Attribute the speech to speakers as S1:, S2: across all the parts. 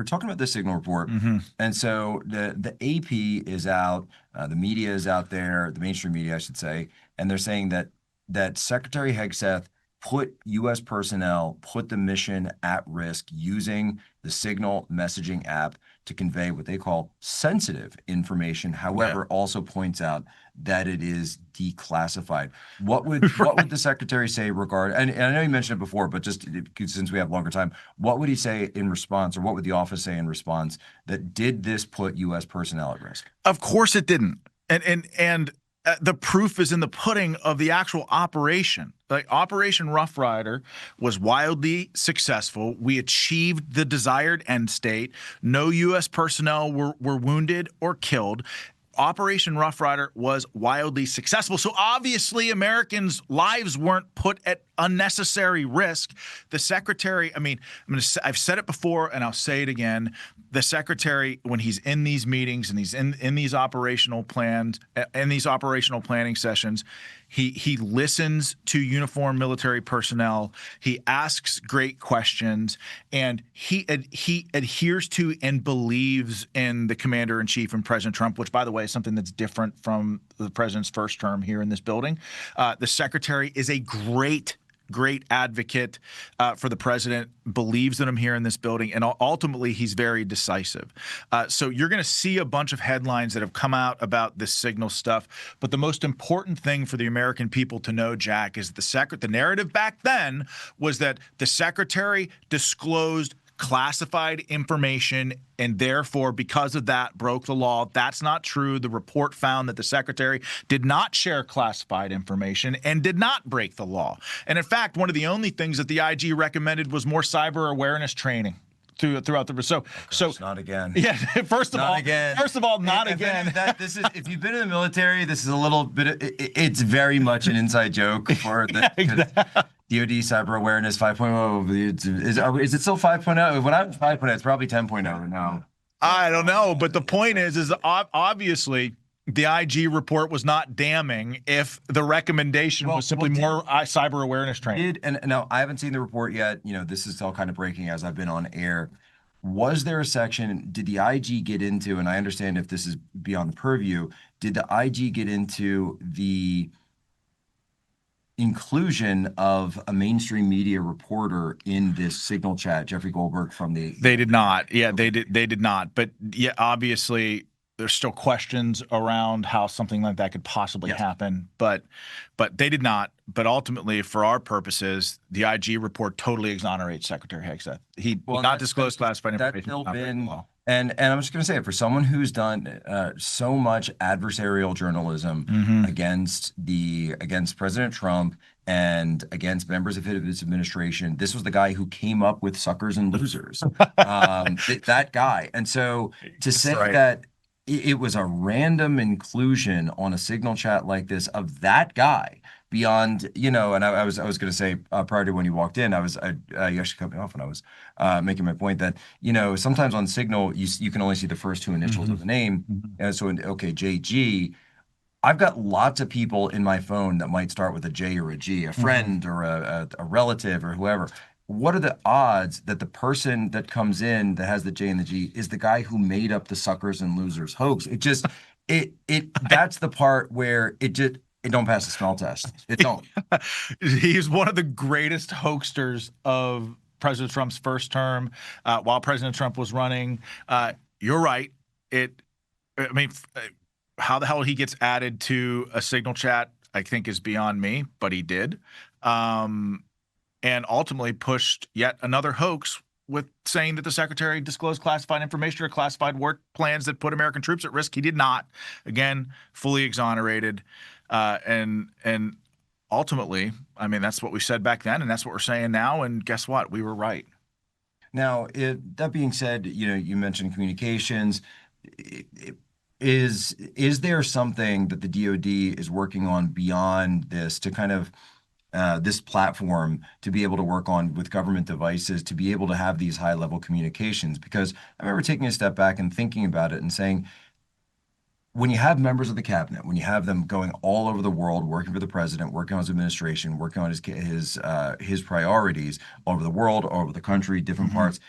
S1: talking about the Signal report, and so the AP is out, the media is out there, the mainstream media, I should say, and they're saying that Secretary Hegseth put U.S. personnel, put the mission at risk using the Signal messaging app to convey what they call sensitive information. However, also points out that it is declassified. What would the secretary say and I know you mentioned it before, but just since we have longer time, what would he say in response, or what would the office say in response, that did this put U.S. personnel at risk?
S2: Of course it didn't. And the proof is in the pudding of the actual operation. Like, Operation Rough Rider was wildly successful. We achieved the desired end state. No U.S. personnel were wounded or killed. Operation Rough Rider was wildly successful. So obviously Americans' lives weren't put at unnecessary risk. The secretary, I've said it before and I'll say it again. The secretary, when he's in these meetings and he's in these operational plans, in these operational planning sessions, he listens to uniformed military personnel. He asks great questions, and he adheres to and believes in the commander-in-chief and President Trump, which, by the way, is something that's different from the president's first term here in this building. The secretary is a great advocate for the president, believes in him here in this building, and ultimately he's very decisive. So you're going to see a bunch of headlines that have come out about this Signal stuff, but the most important thing for the American people to know, Jack, is the narrative back then was that the secretary disclosed classified information and therefore, because of that, broke the law. That's not true. The report found that the secretary did not share classified information and did not break the law. And in fact, one of the only things that the IG recommended was more cyber awareness training throughout the so
S1: not again.
S2: Yeah, first of all, not again.
S1: If you've been in the military, this is a little bit. It's very much an inside joke for the. Exactly. DOD Cyber Awareness 5.0. Is it still 5.0? When I'm 5.0, it's probably 10.0 now.
S2: I don't know, but the point is obviously the IG report was not damning if the recommendation was simply more cyber awareness training.
S1: And now I haven't seen the report yet. This is all kind of breaking as I've been on air. Was there a section, did the IG get into, and I understand if this is beyond the purview, did the IG get into the inclusion of a mainstream media reporter in this Signal chat, Jeffrey Goldberg from the...
S2: They did not. Yeah, they did not. But yeah, obviously there's still questions around how something like that could possibly happen. But they did not. But ultimately, for our purposes, the IG report totally exonerates Secretary Hegseth. He did not disclose classified information.
S1: And I'm just going to say it, for someone who's done so much adversarial journalism against President Trump and against members of his administration, this was the guy who came up with suckers and losers. That guy. And so to say that it was a random inclusion on a Signal chat like this of that guy, beyond, and I was going to say prior to when you walked in, you actually cut me off when I was making my point that, sometimes on Signal, you can only see the first two initials of the name. And so, okay, JG, I've got lots of people in my phone that might start with a J or a G, a friend or a relative or whoever. What are the odds that the person that comes in that has the J and the G is the guy who made up the suckers and losers hoax? That's the part where it don't pass the smell test. It don't.
S2: He's one of the greatest hoaxsters of President Trump's first term while President Trump was running. You're right. How the hell he gets added to a Signal chat, I think, is beyond me, but he did. And ultimately pushed yet another hoax with saying that the secretary disclosed classified information or classified work plans that put American troops at risk. He did not. Again, fully exonerated. And ultimately, that's what we said back then, and that's what we're saying now. And guess what? We were right.
S1: Now, that being said, you mentioned communications. Is there something that the DOD is working on beyond this to kind of this platform to be able to work on with government devices, to be able to have these high-level communications? Because I remember taking a step back and thinking about it and saying, when you have members of the cabinet, when you have them going all over the world, working for the president, working on his administration, working on his priorities all over the world, all over the country, different parts,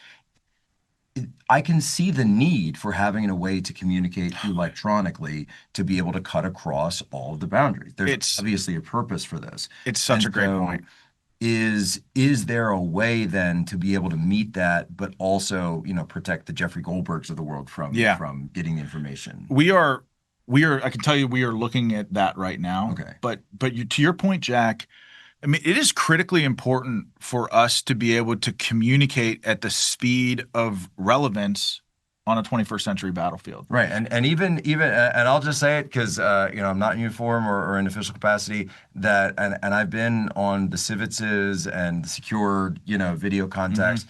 S1: I can see the need for having a way to communicate electronically to be able to cut across all of the boundaries. There's
S2: It's
S1: obviously a purpose for this.
S2: it's such
S1: And
S2: a great
S1: so
S2: point.
S1: is there a way then to be able to meet that, but also, protect the Jeffrey Goldbergs of the world from
S2: Yeah,
S1: from getting the information?
S2: we are I can tell you we are looking at that right now.
S1: Okay.
S2: But to your point, Jack, I mean, it is critically important for us to be able to communicate at the speed of relevance on a 21st century battlefield.
S1: Right. And even and I'll just say it because I'm not in uniform or in official capacity, that and I've been on the Civitzes and the secure, video
S2: Mhm.
S1: contacts,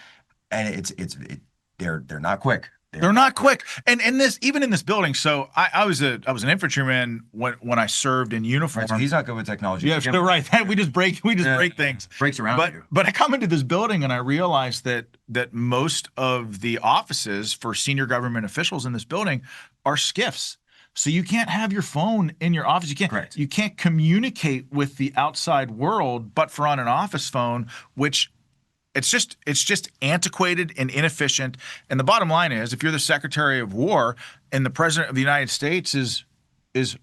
S1: and they're not quick. They're
S2: They're
S1: not
S2: not
S1: quick.
S2: quick, and this even in this building. So I was an infantryman when I served in
S1: Right. So
S2: uniform.
S1: he's not good with technology.
S2: Yeah, so right. We just break things.
S1: Breaks around
S2: But
S1: you.
S2: but I come into this building and I realized that most of the offices for senior government officials in this building are SCIFs. So you can't have your phone in your office.
S1: Correct.
S2: You can't communicate with the outside world but for on an office phone, which it's just antiquated and inefficient. And the bottom line is, if you're the Secretary of War and the President of the United States is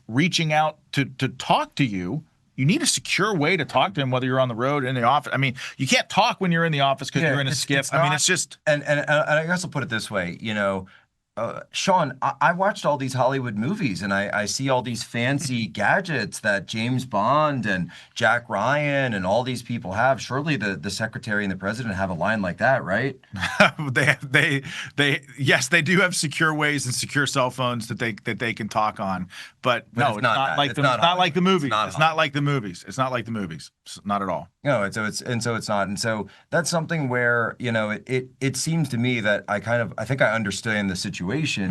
S2: reaching out to talk to you, you need a secure way to talk to him, whether you're on the road or in the office. I mean, you can't talk when you're in the office because you're in a skiff. I mean, it's just
S1: And I guess I'll put it this way, Sean, I watched all these Hollywood movies and I see all these fancy gadgets that James Bond and Jack Ryan and all these people have. Surely the secretary and the president have a line like that, right?
S2: yes, they do have secure ways and secure cell phones that they can talk on, but no,
S1: it's not that. It's not
S2: not like the
S1: Hollywood. It's
S2: movies.
S1: not
S2: It's not like the movies. It's not like the movies. Not at all.
S1: No, so it's not. And so that's something where, it seems to me that I think I understand the situation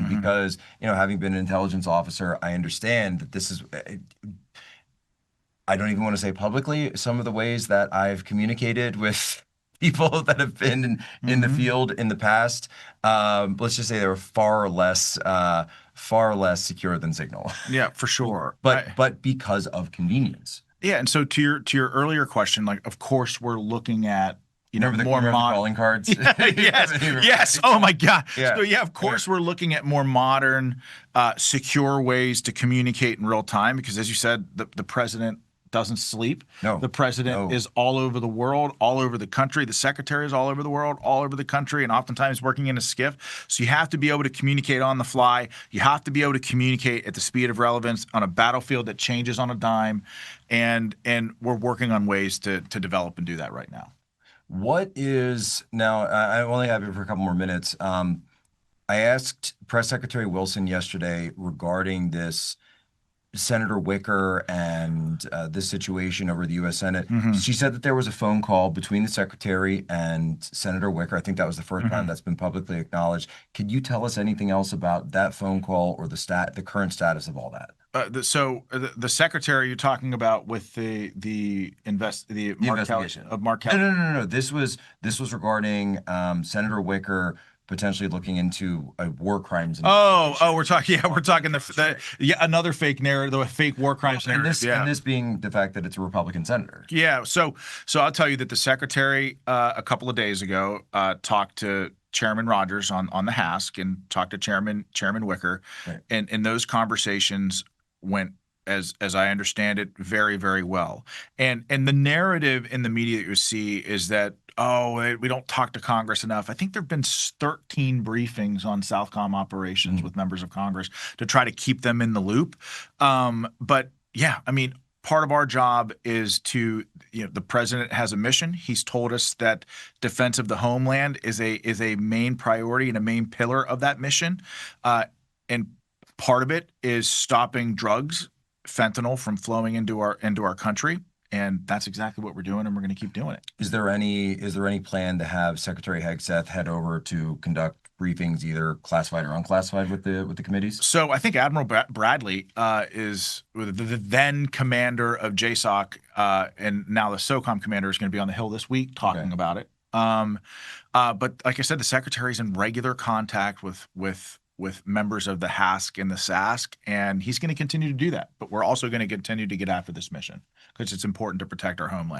S2: Mhm.
S1: because, having been an intelligence officer, I understand that this is I don't even want to say publicly some of the ways that I've communicated with people that have been in the
S2: Mhm.
S1: field in the past. Let's just say they were far less secure than Signal,
S2: Yeah, for sure.
S1: but because of convenience.
S2: Yeah, and so to your earlier question, like of course we're looking at
S1: You
S2: more
S1: remember the
S2: mod.
S1: calling cards?
S2: Yes, yes. Oh my God.
S1: Yeah.
S2: So yeah, of course we're looking at more modern, secure ways to communicate in real time because, as you said, the president doesn't sleep.
S1: No,
S2: The president
S1: no.
S2: is all over the world, all over the country. The secretary is all over the world, all over the country, and oftentimes working in a skiff. So you have to be able to communicate on the fly. You have to be able to communicate at the speed of relevance on a battlefield that changes on a dime, and we're working on ways to develop and do that right now.
S1: What is now? I only have you for a couple more minutes. I asked Press Secretary Wilson yesterday regarding this Senator Wicker and this situation over the U.S. Senate.
S2: Mhm.
S1: She said that there was a phone call between the secretary and Senator Wicker. I think that was the first time
S2: Mhm.
S1: that's been publicly acknowledged. Could you tell us anything else about that phone call or the current status of all that?
S2: The secretary you're talking about with the
S1: The
S2: Mark Kelly
S1: investigation.
S2: of Mark
S1: No,
S2: Kelly.
S1: no, no, no, no. This was regarding Senator Wicker potentially looking into a war crimes investigation.
S2: We're talking. Yeah, we're talking another fake narrative, the fake war crimes
S1: And
S2: narrative.
S1: this
S2: Yeah,
S1: and this being the fact that it's a Republican senator.
S2: yeah. So I'll tell you that the secretary a couple of days ago talked to Chairman Rogers on the HASC and talked to Chairman Wicker,
S1: Right.
S2: and those conversations went, as I understand it, very, very well. And the narrative in the media that you see is that, oh, we don't talk to Congress enough. I think there have been 13 briefings on Southcom operations with members of Congress to try to keep them in the loop. But yeah, I mean, part of our job is to, the president has a mission. He's told us that defense of the homeland is a main priority and a main pillar of that mission. And part of it is stopping drugs, fentanyl, from flowing into our country, and that's exactly what we're doing, and we're going to keep doing it.
S1: Is there any plan to have Secretary Hegseth head over to conduct briefings, either classified or unclassified, with the committees?
S2: So I think Admiral Bradley is the then commander of JSOC, and now the SOCOM commander is going to be on the Hill this week talking about it. But like I said, the secretary's in regular contact with members of the HASC and the SASC, and he's going to continue to do that. But we're also going to continue to get after this mission because it's important to protect our homeland.